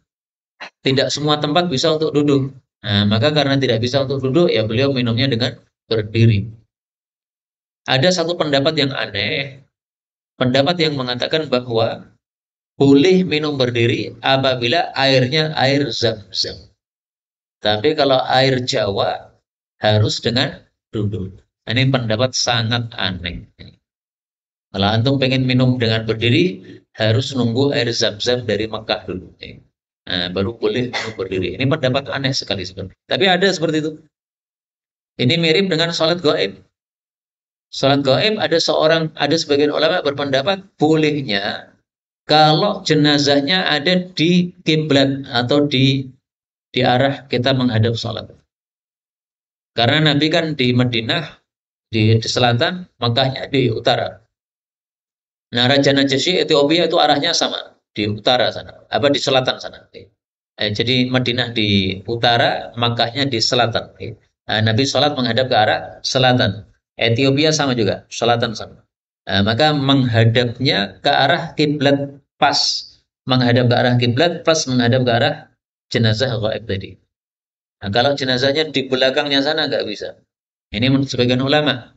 Tidak semua tempat bisa untuk duduk. Nah, maka karena tidak bisa untuk duduk, ya beliau minumnya dengan berdiri. Ada satu pendapat yang aneh, pendapat yang mengatakan bahwa boleh minum berdiri apabila airnya air Zam-Zam. Tapi kalau air Jawa harus dengan duduk. Ini pendapat sangat aneh. Kalau antum pengen minum dengan berdiri, harus nunggu air Zam-Zam dari Mekah dulu. Nah, baru boleh minum berdiri. Ini pendapat aneh sekali sebenarnya. Tapi ada seperti itu. Ini mirip dengan sholat gaib. Sholat gaib ada sebagian ulama berpendapat bolehnya kalau jenazahnya ada di kiblat atau di arah kita menghadap sholat. Karena Nabi kan di Madinah, di selatan, Mekahnya di utara. Nah, Raja Najasyi Ethiopia itu arahnya sama, di utara sana, apa di selatan sana. Jadi Madinah di utara, Makkahnya di selatan. Nabi sholat menghadap ke arah selatan. Ethiopia sama juga, selatan sana. Maka menghadapnya ke arah kiblat pas, menghadap ke arah kiblat pas menghadap ke arah jenazah gaib tadi. Nah, kalau jenazahnya di belakangnya sana nggak bisa. Ini menurut sebagian ulama.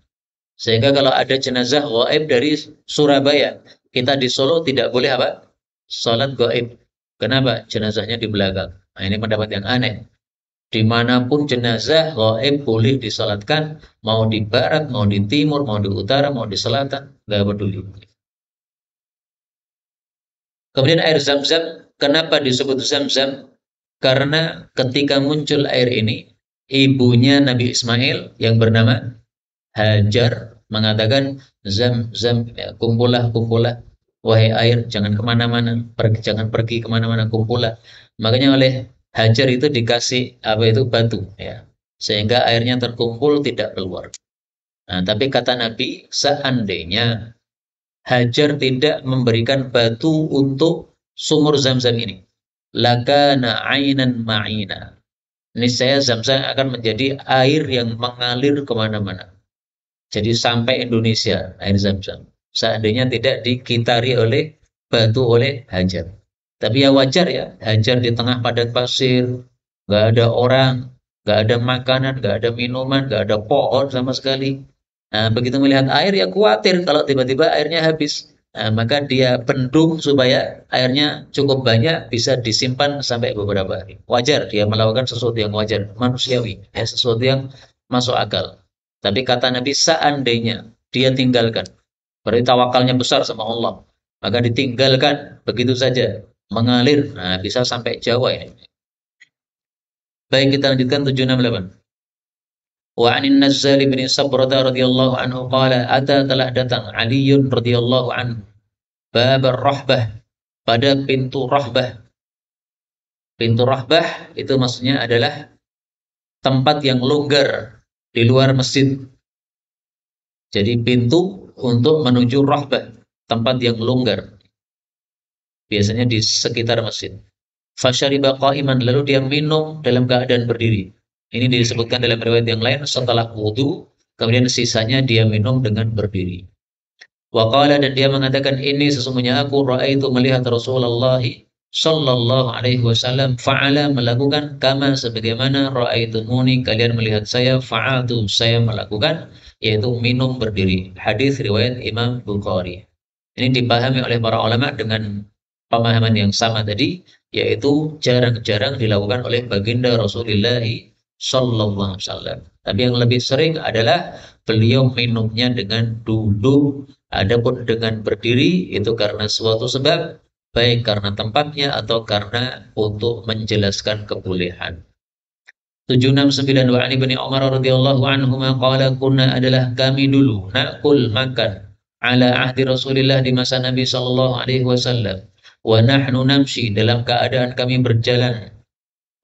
Sehingga kalau ada jenazah gaib dari Surabaya, kita di Solo tidak boleh apa? Sholat gaib. Kenapa? Jenazahnya di belakang. Nah, ini pendapat yang aneh. Dimanapun jenazah gaib boleh disolatkan, mau di barat, mau di timur, mau di utara, mau di selatan, nggak peduli. Kemudian air Zam-Zam, kenapa disebut Zam-Zam? Karena ketika muncul air ini, ibunya Nabi Ismail yang bernama Hajar mengatakan, Zam-Zam, ya, kumpullah, kumpullah, wahai air, jangan kemana-mana, jangan pergi kemana-mana, kumpullah. Makanya oleh Hajar itu dikasih apa itu batu, ya, sehingga airnya terkumpul tidak keluar. Nah, tapi kata Nabi, seandainya Hajar tidak memberikan batu untuk sumur Zam-Zam ini, lakana ainan ma'ina. Niscaya Zam-Zam akan menjadi air yang mengalir kemana-mana. Jadi sampai Indonesia air Zam-Zam. Seandainya tidak dikitari oleh batu oleh Hajar. Tapi ya wajar ya, Hajar di tengah padang pasir, nggak ada orang, nggak ada makanan, nggak ada minuman, nggak ada pohon sama sekali. Nah, begitu melihat air ya khawatir kalau tiba-tiba airnya habis. Nah, maka dia bendung supaya airnya cukup banyak bisa disimpan sampai beberapa hari. Wajar dia melakukan sesuatu yang wajar, manusiawi, sesuatu yang masuk akal. Tapi kata Nabi, seandainya dia tinggalkan, berarti tawakalnya besar sama Allah, maka ditinggalkan begitu saja, mengalir, nah bisa sampai Jawa ini. Baik, kita lanjutkan 768. Wa anin Nazzal bin Sabrata radhiyallahu anhu qala, ata, telah datang Aliun radhiyallahu anhu bab rahbah, pada pintu rahbah. Pintu rahbah itu maksudnya adalah tempat yang longgar di luar masjid. Jadi pintu untuk menuju rahbah, tempat yang longgar. Biasanya di sekitar masjid. Fasyariba qa'iman, lalu dia minum dalam keadaan berdiri. Ini disebutkan dalam riwayat yang lain, setelah wudu, kemudian sisanya dia minum dengan berdiri. Wa qala, dan dia mengatakan, ini sesungguhnya aku ra'aitu, melihat Rasulullah sallallahu alaihi wasallam fa'ala, melakukan, kama, sebagaimana ra'aitumuni, kalian melihat saya, fa'atu, saya melakukan, yaitu minum berdiri. Hadis riwayat Imam Bukhari. Ini dipahami oleh para ulama dengan pemahaman yang sama tadi, yaitu jarang-jarang dilakukan oleh baginda Rasulullah Sallallahu Alaihi Wasallam. Tapi yang lebih sering adalah beliau minumnya dengan duduk, adapun dengan berdiri itu karena suatu sebab, baik karena tempatnya atau karena untuk menjelaskan kebolehan. 769 wa Ali bin Umar radhiyallahu anhu qala kunna adalah kami dulu nakul makan ala ahdi Rasulillah di masa Nabi sallallahu alaihi wasallam wa nahnu namshi dalam keadaan kami berjalan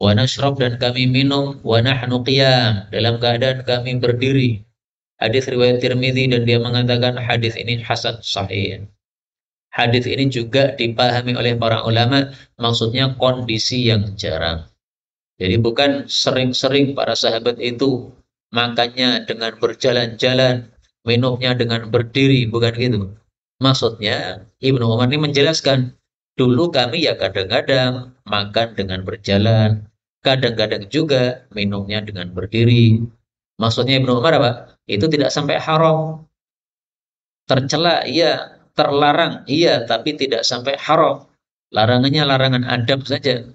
wa nashrab dan kami minum wa nahnu qiyam dalam keadaan kami berdiri. Hadis riwayat Tirmidzi dan dia mengatakan hadis ini hasan sahih. Hadis ini juga dipahami oleh para ulama maksudnya kondisi yang jarang. Jadi bukan sering-sering para sahabat itu makannya dengan berjalan-jalan, minumnya dengan berdiri, bukan gitu. Maksudnya Ibnu Umar ini menjelaskan, dulu kami ya kadang-kadang makan dengan berjalan, kadang-kadang juga minumnya dengan berdiri. Maksudnya Ibnu Umar apa? Itu tidak sampai haram. Tercela, iya. Terlarang, iya. Tapi tidak sampai haram. Larangannya larangan adab saja.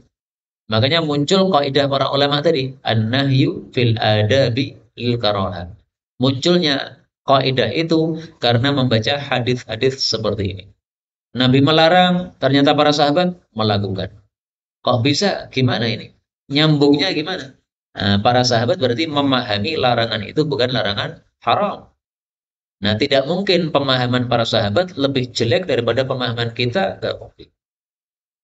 Makanya muncul kaidah para ulama tadi, an-nahyu fil adabi lil karaha. Munculnya kaidah itu karena membaca hadis-hadis seperti ini. Nabi melarang, ternyata para sahabat melakukan. Kok bisa? Gimana ini? Nyambungnya gimana? Nah, para sahabat berarti memahami larangan itu bukan larangan haram. Nah, tidak mungkin pemahaman para sahabat lebih jelek daripada pemahaman kita. Tidak mungkin.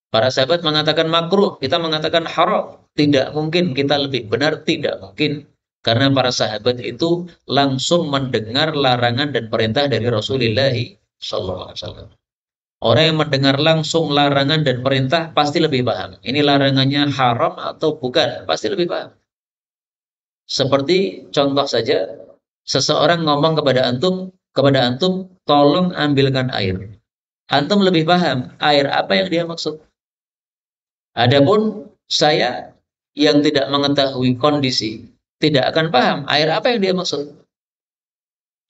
Para sahabat mengatakan makruh, kita mengatakan haram. Tidak mungkin kita lebih benar, tidak mungkin. Karena para sahabat itu langsung mendengar larangan dan perintah dari Rasulullah SAW. Orang yang mendengar langsung larangan dan perintah pasti lebih paham. Ini larangannya haram atau bukan, pasti lebih paham. Seperti contoh saja, seseorang ngomong kepada antum, tolong ambilkan air. Antum lebih paham air apa yang dia maksud. Adapun saya yang tidak mengetahui kondisi, tidak akan paham air apa yang dia maksud.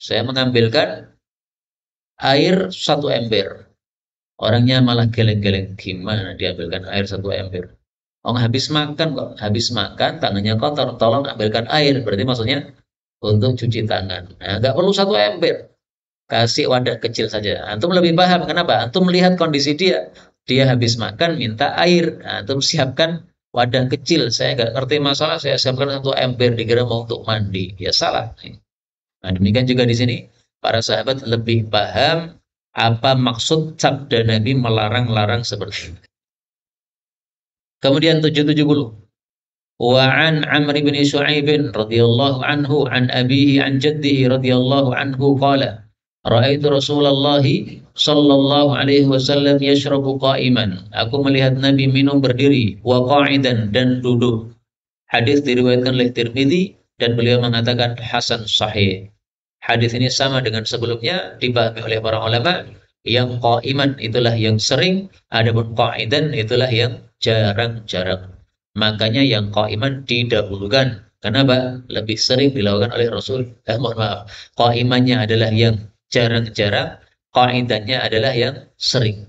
Saya mengambilkan air 1 ember. Orangnya malah geleng-geleng. Gimana diambilkan air 1 ember? Orang habis makan kok. Habis makan, tangannya kotor. Tolong ambilkan air. Berarti maksudnya untuk cuci tangan. Nah, nggak perlu 1 ember. Kasih wadah kecil saja. Antum lebih paham. Kenapa? Antum melihat kondisi dia. Dia habis makan, minta air. Nah, antum siapkan wadah kecil. Saya nggak ngerti masalah. Saya siapkan 1 ember. Dikira mau untuk mandi. Ya salah. Nah, demikian juga di sini. Para sahabat lebih paham apa maksud sabda Nabi melarang-larang seperti ini. Kemudian 770. Wa an Amr bin Shu'aib radhiyallahu anhu an abihi an jaddihi radhiyallahu anhu qala ra'aitu Rasulullah sallallahu alaihi wasallam yashrabu qa'iman. Aku melihat Nabi minum berdiri wa qa'idan dan duduk. Hadis diriwayatkan oleh Tirmidzi dan beliau mengatakan hasan sahih. Hadis ini sama dengan sebelumnya dipahami oleh para ulama, yang qa'iman itulah yang sering, adapun qa'idan itulah yang jarang-jarang. Makanya yang qa'iman didahulukan. Kenapa? Lebih sering dilakukan oleh Rasul. Mohon maaf. Qa'imannya adalah yang jarang-jarang, qa'idannya adalah yang sering.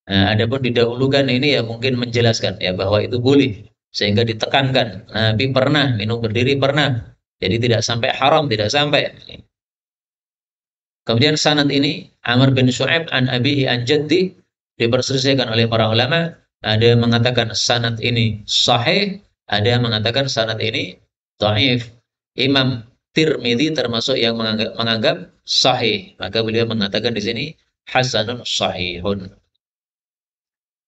Nah, adapun didahulukan ini ya mungkin menjelaskan ya bahwa itu boleh sehingga ditekankan. Nabi pernah minum berdiri, pernah. Jadi tidak sampai haram, tidak sampai. Kemudian sanad ini Amr bin Shu'aib an abihi an jaddi diperselisihkan oleh para ulama. Ada yang mengatakan sanad ini sahih, ada yang mengatakan sanad ini dhaif. Imam Tirmidzi termasuk yang menganggap sahih, maka beliau mengatakan di sini hasanun sahihun.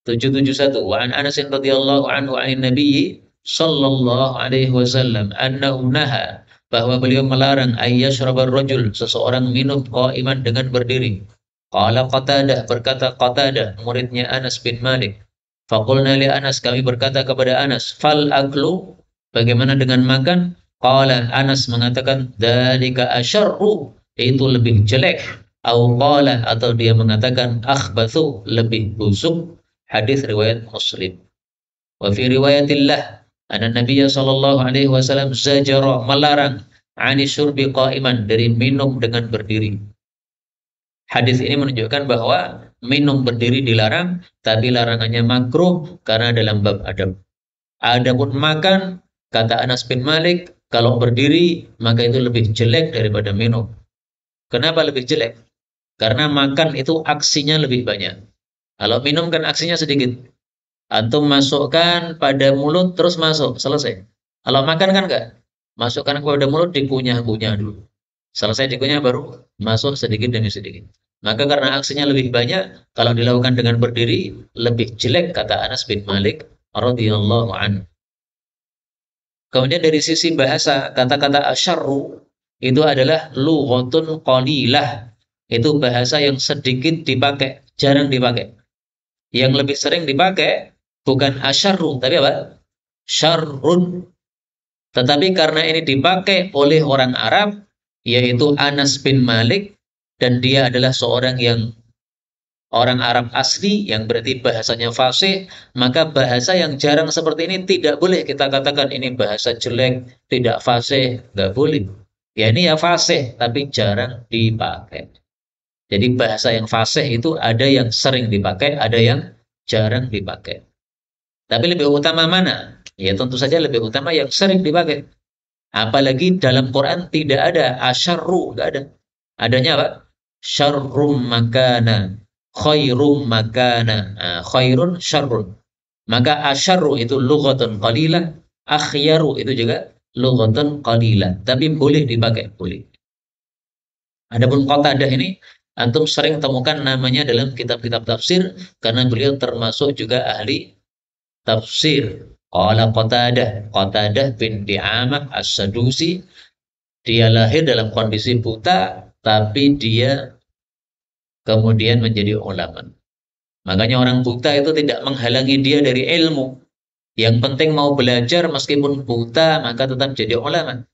771 wa an Anas radhiyallahu anhu 'an Nabi sallallahu alaihi wasallam annahu naha, bahwa beliau melarang ayyashrabar rajul, seseorang minum qa'iman dengan berdiri. Qala Qatadah, berkata Qatadah muridnya Anas bin Malik. Faqulna li Anas, kami berkata kepada Anas, fal aklu, bagaimana dengan makan? Qala, Anas mengatakan dzalika asyarru, itu lebih jelek. Au qala, atau dia mengatakan akhbathu, lebih busuk. Hadis riwayat Muslim. Wa fi riwayatillah anna Nabiyya sallallahu alaihi wasallam zajara, melarang ani syurbi qa'iman, dari minum dengan berdiri. Hadis ini menunjukkan bahwa minum berdiri dilarang, tapi larangannya makruh karena dalam bab adab. Adapun makan, kata Anas bin Malik, kalau berdiri maka itu lebih jelek daripada minum. Kenapa lebih jelek? Karena makan itu aksinya lebih banyak. Kalau minum kan aksinya sedikit. Antum masukkan pada mulut terus masuk, selesai. Kalau makan kan enggak. Masukkan ke pada mulut dikunyah-kunyah dulu. Selesai dikunyah baru masuk sedikit demi sedikit. Maka karena aksinya lebih banyak, kalau dilakukan dengan berdiri lebih jelek kata Anas bin Malik radhiyallahu anhu. Kemudian dari sisi bahasa, kata-kata asyarru itu adalah lughatun qalilah. Itu bahasa yang sedikit dipakai, jarang dipakai. Yang lebih sering dipakai bukan asyarru, tapi apa? Syarrun. Tetapi karena ini dipakai oleh orang Arab, yaitu Anas bin Malik, dan dia adalah seorang yang orang Arab asli yang berarti bahasanya fasih, maka bahasa yang jarang seperti ini tidak boleh kita katakan ini bahasa jelek, tidak fasih, nggak boleh. Ya ini ya fasih, tapi jarang dipakai. Jadi bahasa yang fasih itu ada yang sering dipakai, ada yang jarang dipakai. Tapi lebih utama mana? Ya tentu saja lebih utama yang sering dipakai. Apalagi dalam Quran tidak ada asyarru, nggak ada. Adanya apa? Syarrum makana, khairum makana. Nah, khairun syarrun. Maka asyarru itu lughatun qalilah, akhyaru itu juga lughatun qalilah. Tapi boleh dipakai, boleh. Adapun Qatadah ini antum sering temukan namanya dalam kitab-kitab tafsir karena beliau termasuk juga ahli tafsir. Qala Qatadah, Qatadah bin Di'amah As-Sadusi, dia lahir dalam kondisi buta, tapi dia kemudian menjadi ulama. Makanya orang buta itu tidak menghalangi dia dari ilmu. Yang penting mau belajar meskipun buta, maka tetap jadi ulama.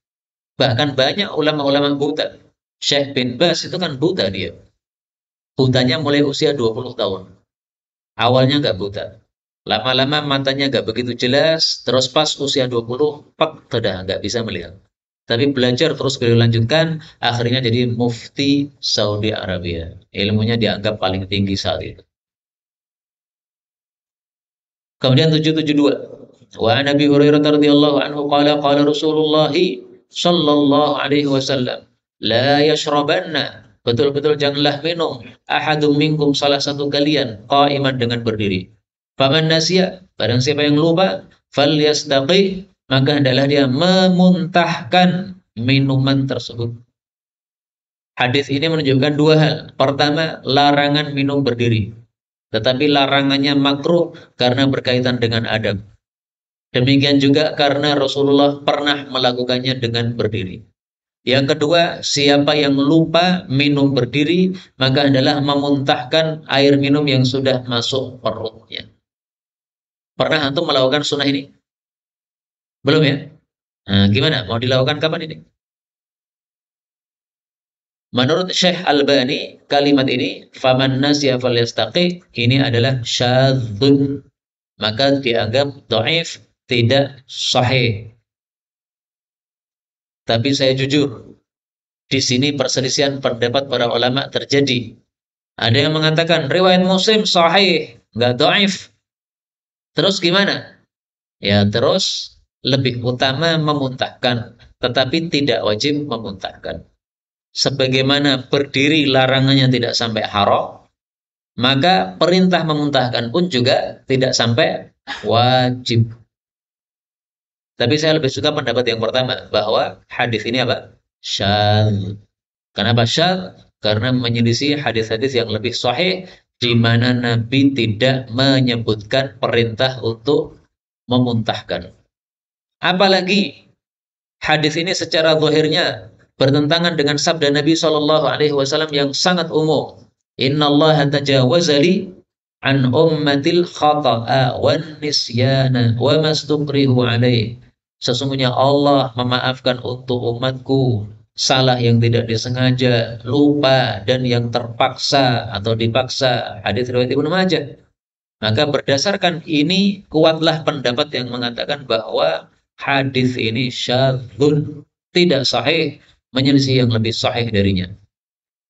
Bahkan banyak ulama-ulama buta. Syekh bin Bas itu kan buta dia. Butanya mulai usia 20 tahun. Awalnya nggak buta. Lama-lama matanya nggak begitu jelas, terus pas usia 20, pak, sudah nggak bisa melihat. Tapi belajar terus beliau lanjutkan, akhirnya jadi mufti Saudi Arabia. Ilmunya dianggap paling tinggi saat itu. Kemudian 772. Wa Nabi Hurairah radhiyallahu anhu qala qala Rasulullah sallallahu alaihi wasallam, la yashrabanna, betul-betul janganlah minum ahadum minkum, salah satu kalian, qaiman dengan berdiri. Faman nasya, barang siapa yang lupa, falyastaqi, maka hendaklah dia memuntahkan minuman tersebut. Hadis ini menunjukkan dua hal. Pertama, larangan minum berdiri. Tetapi larangannya makruh karena berkaitan dengan adab. Demikian juga karena Rasulullah pernah melakukannya dengan berdiri. Yang kedua, siapa yang lupa minum berdiri, maka adalah memuntahkan air minum yang sudah masuk perutnya. Pernah antum melakukan sunnah ini? Belum ya? Nah, gimana? Mau dilakukan kapan ini? Menurut Syekh Albani, kalimat ini, faman nasya falyastaqi, ini adalah syadzun. Maka dianggap dhaif, tidak sahih. Tapi saya jujur, di sini perselisihan pendapat para ulama terjadi. Ada yang mengatakan riwayat Muslim sahih, nggak dhaif. Terus gimana? Ya terus lebih utama memuntahkan, tetapi tidak wajib memuntahkan. Sebagaimana berdiri larangannya tidak sampai haram, maka perintah memuntahkan pun juga tidak sampai wajib. Tapi saya lebih suka pendapat yang pertama, bahwa hadis ini apa? Syadz. Kenapa syadz? Karena menyelisih hadis-hadis yang lebih sahih, di mana Nabi tidak menyebutkan perintah untuk memuntahkan. Apalagi hadis ini secara zahirnya bertentangan dengan sabda Nabi Shallallahu Alaihi Wasallam yang sangat umum. Inna Allah tajawaza li an ummatil khata'a wan nisyana wa mastukrihu alaih. Sesungguhnya Allah memaafkan untuk umatku salah yang tidak disengaja, lupa, dan yang terpaksa atau dipaksa. Hadis riwayat Ibnu Majah. Maka berdasarkan ini kuatlah pendapat yang mengatakan bahwa hadis ini syadzun, tidak sahih, menyelisih yang lebih sahih darinya.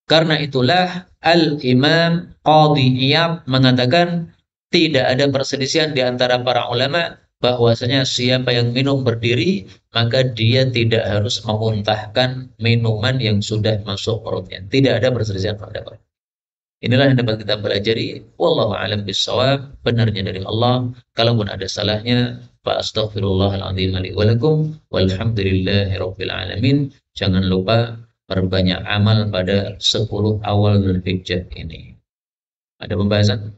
Karena itulah Al-Imam Qadhi Iyad mengatakan tidak ada perselisihan di antara para ulama bahwasanya siapa yang minum berdiri maka dia tidak harus memuntahkan minuman yang sudah masuk perutnya. Tidak ada perselisihan pendapat. Inilah yang dapat kita pelajari. Wallahu a'lam bishawab. Benarnya dari Allah. Kalaupun ada salahnya, fa astaghfirullahaladzim li wa lakum. Walhamdulillahi rabbil alamin. Jangan lupa perbanyak amal pada 10 awal Dzulhijjah ini. Ada pembahasan?